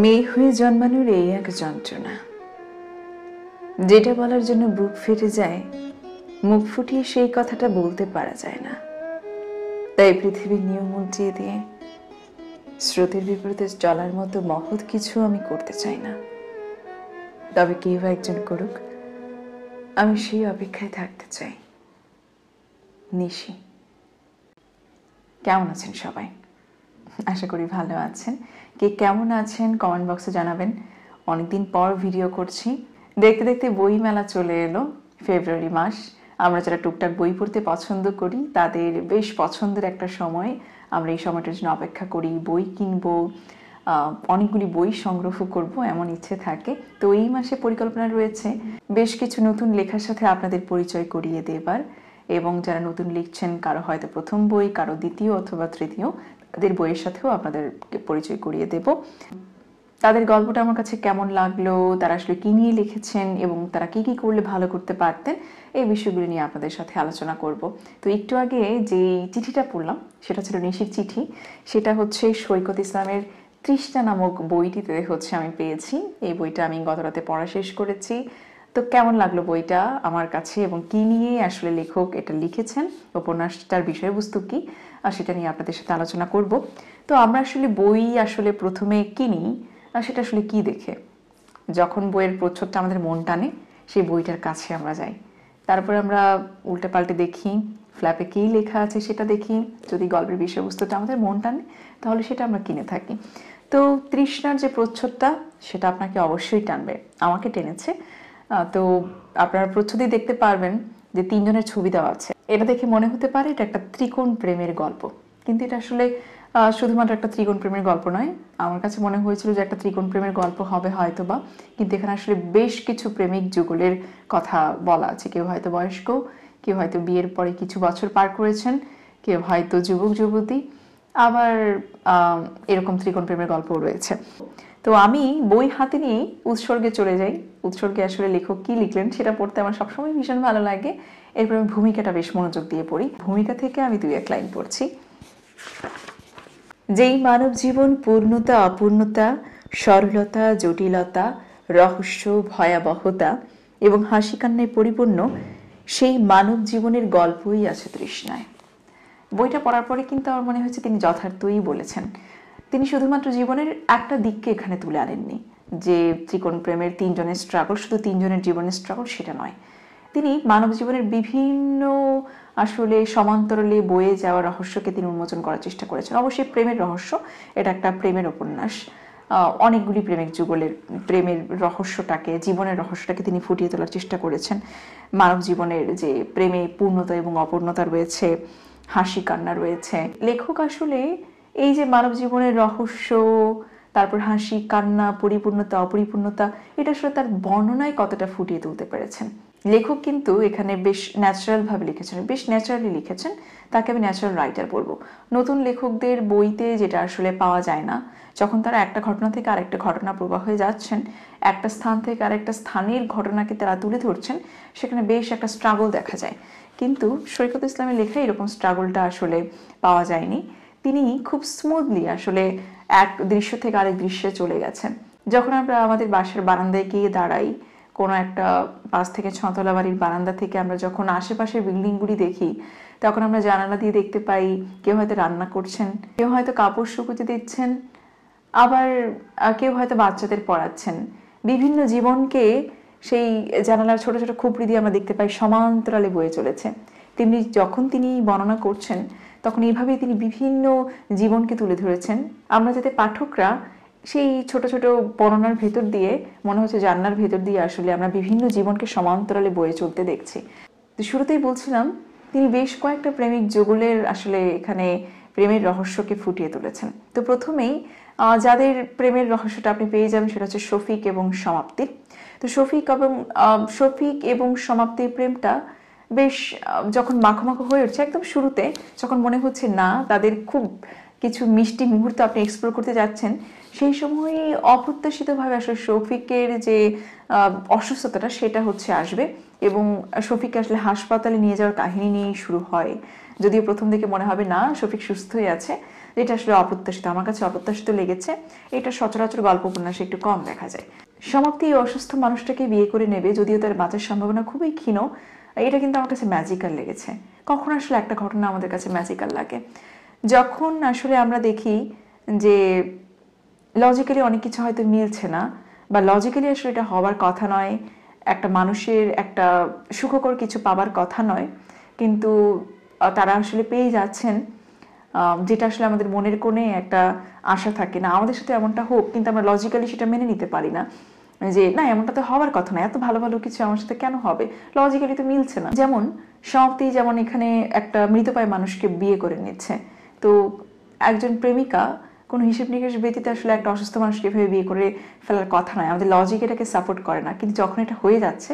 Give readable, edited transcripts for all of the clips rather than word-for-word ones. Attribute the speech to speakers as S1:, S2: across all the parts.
S1: মেয়ে হয়ে জন্মানোর এই এক যন্ত্রণা, যেটা বলার জন্য বুক ফেটে যায়, মুখ ফুটিয়ে সেই কথাটা বলতে পারা যায় না। তাই পৃথিবীর নিয়ম উল্টিয়ে দিয়ে স্রোতের বিপরীতে চলার মতো মহৎ কিছু আমি করতে চাই না। তবে কেউ একজন করুক, আমি সেই অপেক্ষায় থাকতে চাই। নিশি। কেমন আছেন সবাই? আশা করি ভালো আছেন। কে কেমন আছেন কমেন্ট বক্সে জানাবেন। অনেকদিন পর ভিডিও করছি। দেখতে দেখতে বই মেলা চলে এলো। ফেব্রুয়ারি মাস, আমরা যারা টুকটাক বই পড়তে পছন্দ করি তাদের বেশ পছন্দের একটা সময়। আমরা এই সময়টার জন্য অপেক্ষা করি, বই কিনবো, অনেকগুলি বই সংগ্রহ করব এমন ইচ্ছে থাকে। তো এই মাসে পরিকল্পনা রয়েছে বেশ কিছু নতুন লেখার সাথে আপনাদের পরিচয় করিয়ে দেবার, এবং যারা নতুন লিখছেন, কারো হয়তো প্রথম বই, কারো দ্বিতীয় অথবা তৃতীয়, তাদের বইয়ের সাথেও আপনাদেরকে পরিচয় করিয়ে দেব। তাদের গল্পটা আমার কাছে কেমন লাগলো, তারা আসলে কী নিয়ে লিখেছেন এবং তারা কী কী করলে ভালো করতে পারতেন, এই বিষয়গুলো নিয়ে আপনাদের সাথে আলোচনা করব। তো একটু আগে যে চিঠিটা পড়লাম সেটা ছিল নিশির চিঠি। সেটা হচ্ছে সৈকত ইসলামের তৃষ্ণা নামক বইটিতে হচ্ছে আমি পেয়েছি। এই বইটা আমি গত রাতে পড়া শেষ করেছি। তো কেমন লাগলো বইটা আমার কাছে এবং কি নিয়ে আসলে লেখক এটা লিখেছেন, উপন্যাসটার বিষয়বস্তু কি, আর সেটা নিয়ে আপনাদের সাথে আলোচনা করব। তো আমরা আসলে বই আসলে প্রথমে কিনি সেটা আসলে কি দেখে? যখন বইয়ের প্রচ্ছদটা আমাদের মন টানে সেই বইটার কাছে আমরা যাই, তারপরে আমরা উল্টে পাল্টে দেখি, ফ্ল্যাপে কী লেখা আছে সেটা দেখি। যদি গল্পের বিষয়বস্তুটা আমাদের মন টানে তাহলে সেটা আমরা কিনে থাকি। তো তৃষ্ণার যে প্রচ্ছদটা সেটা আপনাকে অবশ্যই টানবে, আমাকে টেনেছে। তো আপনারা প্রচ্ছদেই দেখতে পারবেন যে তিনজনের ছবি দেওয়া আছে। এটা দেখে মনে হতে পারে এটা একটা ত্রিকোণ প্রেমের গল্প, কিন্তু এটা আসলে শুধুমাত্র একটা ত্রিকোণ প্রেমের গল্প নয়। আমার কাছে মনে হয়েছিল যে একটা ত্রিকোণ প্রেমের গল্প হবে হয়তোবা, কিন্তু এখানে আসলে বেশ কিছু প্রেমিক যুগলের কথা বলা আছে। কেউ হয়তো বয়স্ক, কেউ হয়তো বিয়ের পরে কিছু বছর পার করেছেন, কেউ হয়তো যুবক যুবতী, আবার এরকম ত্রিকোণ প্রেমের গল্পও রয়েছে। তো আমি বই হাতে নিয়ে উৎসর্গে চলে যাই। উৎসর্গে আসলে লেখক কি লিখলেন সেটা পড়তে আমার সবসময় ভীষণ ভালো লাগে। এরপর আমি ভূমিকাটা বেশ মনোযোগ দিয়ে পড়ি। ভূমিকা থেকে আমি 2-1 লাইন পড়ছি। যেই মানব জীবন পূর্ণতা, অপূর্ণতা, সরলতা, জটিলতা, রহস্য, ভয়াবহতা এবং হাসি কান্নায় পরিপূর্ণ, সেই মানব জীবনের গল্পই আছে তৃষ্ণায়। বইটা পড়ার পরে কিন্তু আমার মনে হয়েছে তিনি যথার্থই বলেছেন। তিনি শুধুমাত্র জীবনের একটা দিককে এখানে তুলে আনেননি, যে ত্রিকোণ প্রেমের তিনজনের স্ট্রাগল শুধু তিনজনের জীবনের স্ট্রাগল সেটা নয়। তিনি মানব জীবনের বিভিন্ন আসলে সমান্তরালে বয়ে যাওয়া রহস্যকে তিনি উন্মোচন করার চেষ্টা করেছেন। অবশ্যই প্রেমের রহস্য, এটা একটা প্রেমের উপন্যাস। অনেকগুলি প্রেমিক যুগলের প্রেমের রহস্যটাকে, জীবনের রহস্যটাকে তিনি ফুটিয়ে তোলার চেষ্টা করেছেন। মানব জীবনের যে প্রেমে পূর্ণতা এবং অপূর্ণতা রয়েছে, হাসি কান্না রয়েছে। লেখক আসলে এই যে মানব জীবনের রহস্য, তারপর হাসি কান্না, পরিপূর্ণতা, অপরিপূর্ণতা, এটা আসলে তার বর্ণনায় কতটা ফুটিয়ে তুলতে পেরেছেন। লেখক কিন্তু এখানে বেশ ন্যাচারালভাবে লিখেছেন, বেশ ন্যাচারালি লিখেছেন। তাকে আমি ন্যাচারাল রাইটার বলবো। নতুন লেখকদের বইতে যেটা আসলে পাওয়া যায় না, যখন তারা একটা ঘটনা থেকে আরেকটা ঘটনা প্রবাহ হয়ে যাচ্ছেন, একটা স্থান থেকে আরেকটা স্থানের ঘটনাকে তারা তুলে ধরছেন, সেখানে বেশ একটা স্ট্রাগল দেখা যায়। কিন্তু সৈকত ইসলামের লেখায় এরকম স্ট্রাগলটা আসলে পাওয়া যায়নি। তিনি খুব স্মুথলি আসলে এক দৃশ্য থেকে আরেক দৃশ্যে চলে গেছেন। যখন আমরা আমাদের বাসার বারান্দায় গিয়ে দাঁড়াই, কোনো একটা 5 থেকে 6 তলা বাড়ির বারান্দা থেকে আমরা যখন আশেপাশের বিল্ডিংগুলি দেখি, তখন আমরা জানালা দিয়ে দেখতে পাই কেউ হয়তো রান্না করছেন, কেউ হয়তো কাপড় শুকোতে দিচ্ছেন, আবার কেউ হয়তো বাচ্চাদের পড়াচ্ছেন। বিভিন্ন জীবনকে সেই জানালার ছোট ছোট খুপড়ি দিয়ে আমরা দেখতে পাই সমান্তরালে বয়ে চলেছে। তেমনি যখন তিনি বর্ণনা করছেন তখন এইভাবেই তিনি বিভিন্ন জীবনকে তুলে ধরেছেন। আমরা যাতে পাঠকরা সেই ছোট ছোট বর্ণনার ভেতর দিয়ে মনে হচ্ছে জানলার ভেতর দিয়ে আসলে আমরা বিভিন্ন জীবনকে সমান্তরালে বয়ে চলতে দেখছি। তো শুরুতেই বলছিলাম তিনি বেশ কয়েকটা প্রেমিক যুগলের আসলে এখানে প্রেমের রহস্যকে ফুটিয়ে তুলেছেন। তো প্রথমেই যাদের প্রেমের রহস্যটা আপনি পেয়ে যাবেন সেটা হচ্ছে শফিক এবং সমাপ্তির। তো শফিক এবং সমাপ্তির প্রেমটা বেশ যখন মাখো মাখো হয়ে উঠছে একদম শুরুতে, যখন মনে হচ্ছে না তাদের খুব কিছু মিষ্টি মুহূর্ত আপনি এক্সপ্লোর করতে যাচ্ছেন, সেই সময় অপ্রত্যাশিতভাবে আসলে শফিকের যে অসুস্থতাটা সেটা হচ্ছে আসবে, এবং শফিককে আসলে হাসপাতালে নিয়ে যাওয়ার কাহিনী নিয়েই শুরু হয়। যদিও প্রথম দিকে মনে হবে না শফিক সুস্থ হয়ে আছে, যেটা আসলে অপ্রত্যাশিত, আমার কাছে অপ্রত্যাশিত লেগেছে। এটা সচরাচর গল্প উপন্যাসে একটু কম দেখা যায়। সমাপ্তি এই অসুস্থ মানুষটাকে বিয়ে করে নেবে, যদিও তার বাঁচার সম্ভাবনা খুবই ক্ষীণ। এটা কিন্তু আমার কাছে ম্যাজিক্যাল লেগেছে। কখন আসলে একটা ঘটনা আমাদের কাছে ম্যাজিক্যাল লাগে? যখন আসলে আমরা দেখি যে লজিক্যালি অনেক কিছু হয়তো মিলছে না, বা লজিক্যালি আসলে এটা হওয়ার কথা নয়, একটা মানুষের একটা সুখকর কিছু পাবার কথা নয়, কিন্তু তারা আসলে পেয়ে যাচ্ছেন, যেটা আসলে আমাদের মনের কোণে একটা আশা থাকে না আমাদের সাথে এমনটা হোক, কিন্তু আমরা লজিক্যালি সেটা মেনে নিতে পারি না, যে না এমনটা তো হওয়ার কথা না, এত ভালো ভালো কিছু আমার সাথে কেন হবে, লজিক্যালি তো মিলছে না। যেমন সমাপ্তি যেমন এখানে একটা মৃতপ্রায় মানুষকে বিয়ে করে নিচ্ছে, তো একজন প্রেমিকা কোনো হিসেব নিকেশ ব্যতীত আসলে একটা অসুস্থ মানুষকে এভাবে বিয়ে করে ফেলার কথা নয়, আমাদের লজিক এটাকে সাপোর্ট করে না। কিন্তু যখন এটা হয়ে যাচ্ছে,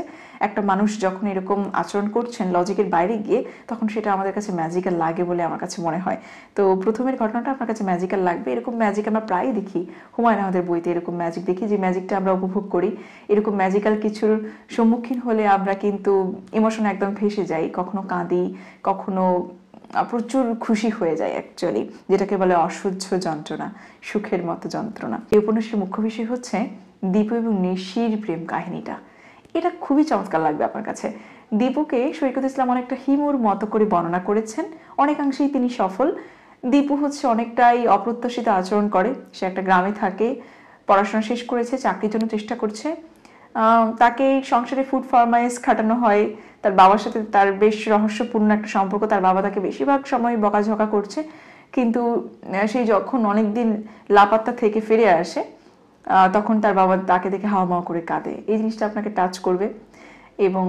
S1: একটা মানুষ যখন এরকম আচরণ করছেন লজিকের বাইরে গিয়ে, তখন সেটা আমাদের কাছে ম্যাজিক্যাল লাগে বলে আমার কাছে মনে হয়। তো প্রথমের ঘটনাটা আপনার কাছে ম্যাজিক্যাল লাগবে, এরকম ম্যাজিক আমরা প্রায়ই দেখি, হুমায়ুন আহমেদের বইতে এরকম ম্যাজিক দেখি, যে ম্যাজিকটা আমরা উপভোগ করি। এরকম ম্যাজিক্যাল কিছুর সম্মুখীন হলে আমরা কিন্তু ইমোশন একদম ভেসে যাই, কখনো কাঁদি, কখনো প্রচুর খুশি হয়ে যায় অ্যাকচুয়ালি, যেটাকে বলে অসহ্য যন্ত্রণা, সুখের মতো যন্ত্রণা। এই উপন্যাসের মুখ্য বিষয় হচ্ছে দীপু এবং নিশির প্রেম কাহিনীটা। এটা খুবই চমৎকার লাগবে আপনার কাছে। দীপুকে সৈকত ইসলাম অনেকটা হিমুর মতো করে বর্ণনা করেছেন, অনেকাংশেই তিনি সফল। দীপু হচ্ছে অনেকটাই অপ্রত্যাশিত আচরণ করে, সে একটা গ্রামে থাকে, পড়াশোনা শেষ করেছে, চাকরির জন্য চেষ্টা করছে, তাকে সংসারে ফুড ফরমাইজ খাটানো হয়, তার বাবার সাথে তার বেশ রহস্যপূর্ণ একটা সম্পর্ক, তার বাবা তাকে বেশিরভাগ সময় বকাঝকা করছে, কিন্তু সেই যখন অনেকদিন লাপাত্তা থেকে ফিরে আসে, তখন তার বাবা তাকে দেখে হাওয়া করে কাঁদে। এই জিনিসটা আপনাকে টাচ করবে। এবং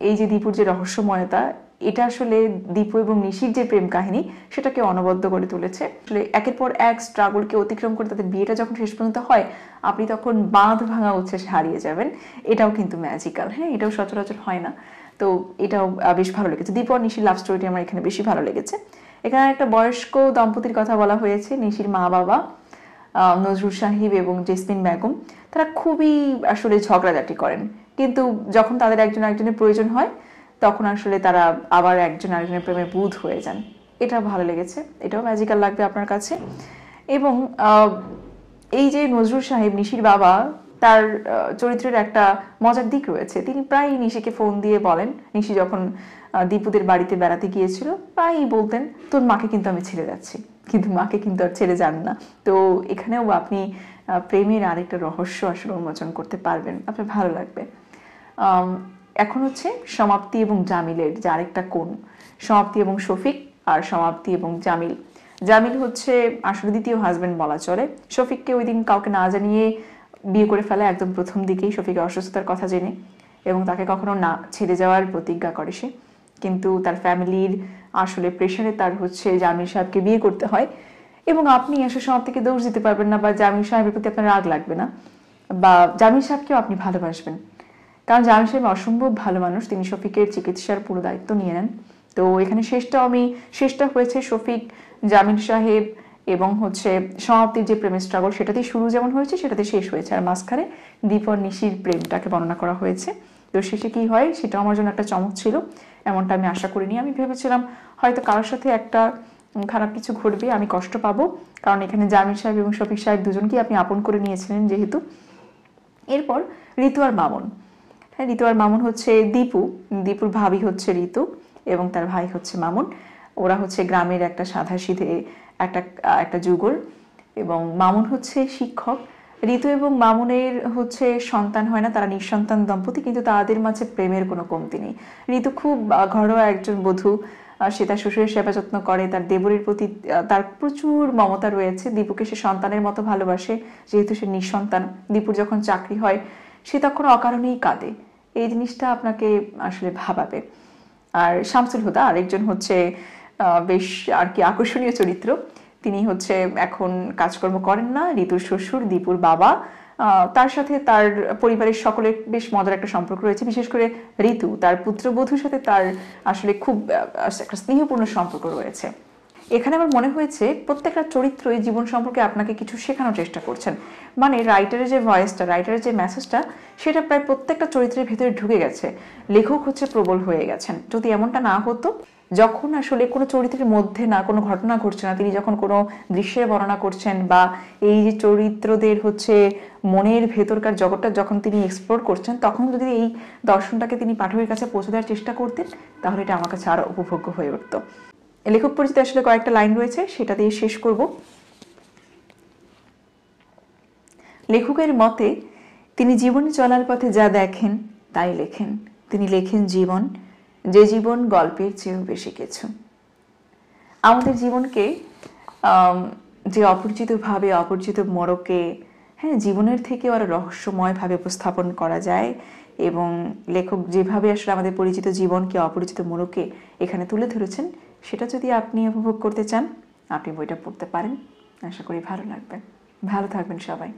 S1: এই যে দীপুর যে রহস্যময়তা, এটা আসলে দীপু এবং নিশির যে প্রেম কাহিনী, সেটাকে অনবদ্য করে তুলেছে। আসলে একের পর এক স্ট্রাগলকে অতিক্রম করে তাদের বিয়েটা যখন শেষ পর্যন্ত হয়, আপনি তখন বাঁধ ভাঙা উচ্ছ্বাসে হারিয়ে যাবেন। এটাও কিন্তু ম্যাজিক্যাল, হ্যাঁ, এটাও সচরাচর হয় না। তো এটাও বেশ ভালো লেগেছে। দীপু আর নিশির লাভ স্টোরিটি আমার এখানে বেশি ভালো লেগেছে। এখানে একটা বয়স্ক দম্পতির কথা বলা হয়েছে, নিশির মা বাবা নজরুল সাহিব এবং জেসমিন বেগম। তারা খুবই আসলে ঝগড়াঝাটি করেন, কিন্তু যখন তাদের একজন আরেকজনের প্রয়োজন হয়, তখন আসলে তারা আবার একজন আরেকজনের প্রেমে বুঁদ হয়ে যান। এটা ভালো লেগেছে, এটাও ম্যাজিক্যাল লাগবে আপনার কাছে। এবং এই যে নজরুল সাহেব নিশির বাবা, তার চরিত্রের একটা মজার দিক রয়েছে। তিনি প্রায়ই নিশিকে ফোন দিয়ে বলেন, নিশি যখন দীপুদের বাড়িতে বেড়াতে গিয়েছিল, প্রায়ই বলতেন, তোর মাকে কিন্তু আমি ছেড়ে যাচ্ছি, কিন্তু মাকে কিন্তু আর ছেড়ে যান না। তো এখানেও আপনি প্রেমের আরেকটা রহস্য আসলে উন্মোচন করতে পারবেন, আপনার ভালো লাগবে। এখন হচ্ছে সমাপ্তি এবং জামিলের যে আরেকটা কোণ, সমাপ্তি এবং শফিক, আর সমাপ্তি এবং জামিল। জামিল হচ্ছে আসলে দ্বিতীয় হাজবেন্ড বলা চলে। শফিককে ওই দিন কাউকে না জানিয়ে বিয়ে করে ফেলা, একদম প্রথম দিকেই শফিকের অসুস্থতার কথা জেনে, এবং তাকে কখনো না ছেড়ে যাওয়ার প্রতিজ্ঞা করে সে। কিন্তু তার ফ্যামিলির আসলে প্রেশারে তার হচ্ছে জামিল সাহেবকে বিয়ে করতে হয়। এবং আপনি আসলে সমাপ্তিকে দোষ দিতে পারবেন না, বা জামিল সাহেবের প্রতি আপনার রাগ লাগবে না, বা জামিল সাহেবকেও আপনি ভালোবাসবেন, কারণ জামিল সাহেব অসম্ভব ভালো মানুষ। তিনি শফিকের চিকিৎসার পুরো দায়িত্ব নিয়ে নেন। তো এখানে শেষটা হয়েছে শফিক, জামিল সাহেব এবং হচ্ছে সমাপ্তির যে প্রেমের স্ট্রাগল, সেটাতেই শুরু যেমন হয়েছে সেটাতে শেষ হয়েছে, আর মাঝখানে দীপ আর নিশির প্রেমটাকে বর্ণনা করা হয়েছে। তো শেষে কি হয় সেটা আমার জন্য একটা চমক ছিল, এমনটা আমি আশা করিনি। আমি ভেবেছিলাম হয়তো কারোর সাথে একটা খারাপ কিছু ঘটবে, আমি কষ্ট পাবো, কারণ এখানে জামিল সাহেব এবং শফিক সাহেব দুজনকেই আপনি আপন করে নিয়েছিলেন যেহেতু। এরপর ঋতু আর মামুন। হ্যাঁ, ঋতু আর মামুন হচ্ছে দীপুর ভাবি হচ্ছে ঋতু, এবং তার ভাই হচ্ছে মামুন। ওরা হচ্ছে গ্রামের একটা সাধাসিধে একটা যুগল, এবং মামুন হচ্ছে শিক্ষক। ঋতু এবং মামুনের হচ্ছে সন্তান হয় না, তারা নিঃসন্তান দম্পতি, কিন্তু তাদের মাঝে প্রেমের কোনো কমতি নেই। ঋতু খুব ঘরোয়া একজন বধূ, সে তার শ্বশুরের সেবা যত্ন করে, তার দেবরের প্রতি তার প্রচুর মমতা রয়েছে। দীপুকে সে সন্তানের মতো ভালোবাসে, যেহেতু সে নিঃসন্তান। দীপুর যখন চাকরি হয়, সে তখন অকারণেই কাঁদে। এই জিনিসটা আপনাকে আসলে ভাবাবে। আর শামসুল হুদা আরেকজন হচ্ছে বেশ আর কি আকর্ষণীয় চরিত্র। তিনি হচ্ছে এখন কাজকর্ম করেন না, ঋতুর শ্বশুর, দীপুর বাবা, তার সাথে তার পরিবারের সকলের বেশ মজার একটা সম্পর্ক রয়েছে। বিশেষ করে ঋতু, তার পুত্রবধূর সাথে তার আসলে খুব একটা স্নেহপূর্ণ সম্পর্ক রয়েছে। এখানে আমার মনে হয়েছে প্রত্যেকটা চরিত্রই জীবন সম্পর্কে আপনাকে কিছু শেখানোর চেষ্টা করছেন। মানে রাইটারের যে ভয়েসটা, রাইটারের যে মেসেজটা, সেটা প্রায় প্রত্যেকটা চরিত্রের ভেতরে ঢুকে গেছে। লেখক হচ্ছে প্রবল হয়ে গেছেন। যদি এমনটা না হতো, যখন আসলে কোনো চরিত্রের মধ্যে না কোনো ঘটনা ঘটছে না, তিনি যখন কোনো দৃশ্যের বর্ণনা করছেন বা এই যে চরিত্রদের হচ্ছে মনের ভেতরকার জগৎটা যখন তিনি এক্সপ্লোর করছেন, তখন যদি এই দর্শনটাকে তিনি পাঠকের কাছে পৌঁছে দেওয়ার চেষ্টা করতেন, তাহলে এটা আমার কাছে আরও উপভোগ্য হয়ে উঠত। লেখক পরিচিত আসলে কয়েকটা লাইন রয়েছে, সেটা দিয়ে শেষ করব। লেখকের মতে, তিনি জীবনে চলার পথে যা দেখেন তাই লেখেন। তিনি লেখেন জীবন, যে জীবন গল্পের চেয়েও বেশি কিছু। আমাদের জীবনকে যে অপরিচিতভাবে, অপরিচিত মোড়কে, হ্যাঁ, জীবনের থেকে আরো রহস্যময়ভাবে উপস্থাপন করা যায়, এবং লেখক যেভাবে আসলে আমাদের পরিচিত জীবনকে অপরিচিত মোড়কে এখানে তুলে ধরেছেন, সেটা যদি আপনি উপভোগ করতে চান, আপনি বইটা পড়তে পারেন। আশা করি ভালো লাগবে। ভালো থাকবেন সবাই।